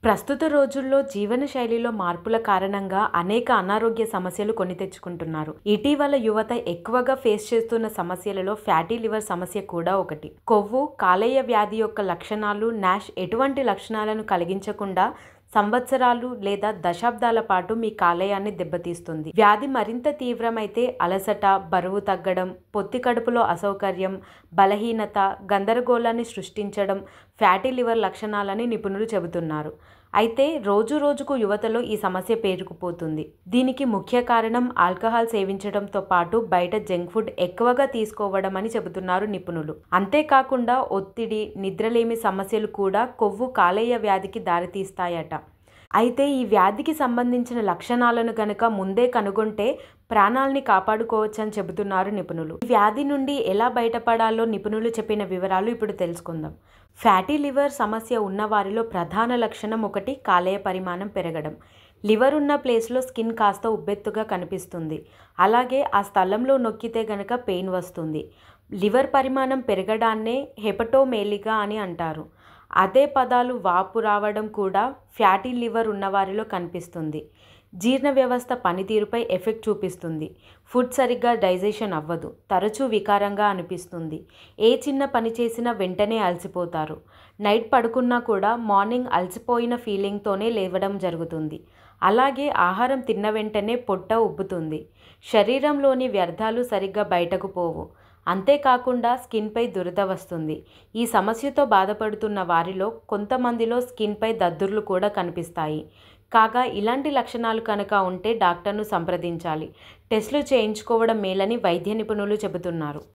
ప్రస్తుత రోజుల్లో జీవనశైలిలో మార్పుల కారణంగా అనేక అనారోగ్య సమస్యలు కొని తెచ్చుకుంటున్నారు. ఇటీవల యువత ఎక్కువగా ఫేస్ చేస్తున్న సమస్యలలో ఫ్యాటీ లివర్ సమస్య కూడా ఒకటి. కొవ్వు, కాలేయ వ్యాధి యొక్క లక్షణాలు, నాష్ ఎటువంటి లక్షణాలను కలిగించకుండా సంవత్సరాలు లేదా దశాబ్దాల పాటు మీ కాలేయాన్ని దెబ్బతీస్తుంది. వ్యాధి మరింత తీవ్రమైతే అలసట, బరువు తగ్గడం, పొత్తి కడుపులో అసౌకర్యం, బలహీనత, గందరగోళాన్ని సృష్టించడం ఫ్యాటీ లివర్ లక్షణాలని నిపుణులు చెబుతున్నారు. అయితే రోజు రోజుకు యువతలో ఈ సమస్య పేరుకుపోతుంది. దీనికి ముఖ్య కారణం ఆల్కహాల్ సేవించడంతో పాటు బయట జంక్ ఫుడ్ ఎక్కువగా తీసుకోవడం అని చెబుతున్నారు నిపుణులు. అంతేకాకుండా ఒత్తిడి, నిద్రలేమి సమస్యలు కూడా కొవ్వు, కాలేయ వ్యాధికి దారితీస్తాయట. అయితే ఈ వ్యాధికి సంబంధించిన లక్షణాలను గనక ముందే కనుగొంటే ప్రాణాల్ని కాపాడుకోవచ్చని చెబుతున్నారు నిపుణులు. ఈ వ్యాధి నుండి ఎలా బయటపడాలో నిపుణులు చెప్పిన వివరాలు ఇప్పుడు తెలుసుకుందాం. ఫ్యాటీ లివర్ సమస్య ఉన్న వారిలో ప్రధాన లక్షణం ఒకటి కాలేయ పరిమాణం పెరగడం. లివర్ ఉన్న ప్లేస్లో స్కిన్ కాస్త ఉబ్బెత్తుగా కనిపిస్తుంది. అలాగే ఆ స్థలంలో నొక్కితే గనక పెయిన్ వస్తుంది. లివర్ పరిమాణం పెరగడాన్నే హెపటోమేలిగా అని అంటారు. అదే పదాలు వాపు రావడం కూడా ఫ్యాటీ లివర్ ఉన్నవారిలో కనిపిస్తుంది. జీర్ణ వ్యవస్థ పనితీరుపై ఎఫెక్ట్ చూపిస్తుంది. ఫుడ్ సరిగ్గా డైజెషన్ అవ్వదు. తరచూ వికారంగా అనిపిస్తుంది. ఏ చిన్న పని చేసినా వెంటనే అలసిపోతారు. నైట్ పడుకున్నా కూడా మార్నింగ్ అలసిపోయిన ఫీలింగ్తోనే లేవడం జరుగుతుంది. అలాగే ఆహారం తిన్న వెంటనే పొట్ట ఉబ్బుతుంది. శరీరంలోని వ్యర్థాలు సరిగ్గా బయటకు పోవు. అంతేకాకుండా స్కిన్పై దురద వస్తుంది. ఈ సమస్యతో బాధపడుతున్న వారిలో కొంతమందిలో స్కిన్పై దద్దుర్లు కూడా కనిపిస్తాయి. కాగా ఇలాంటి లక్షణాలు కనుక ఉంటే డాక్టర్ను సంప్రదించాలి. టెస్టులు చేయించుకోవడం మేలని వైద్య నిపుణులు చెబుతున్నారు.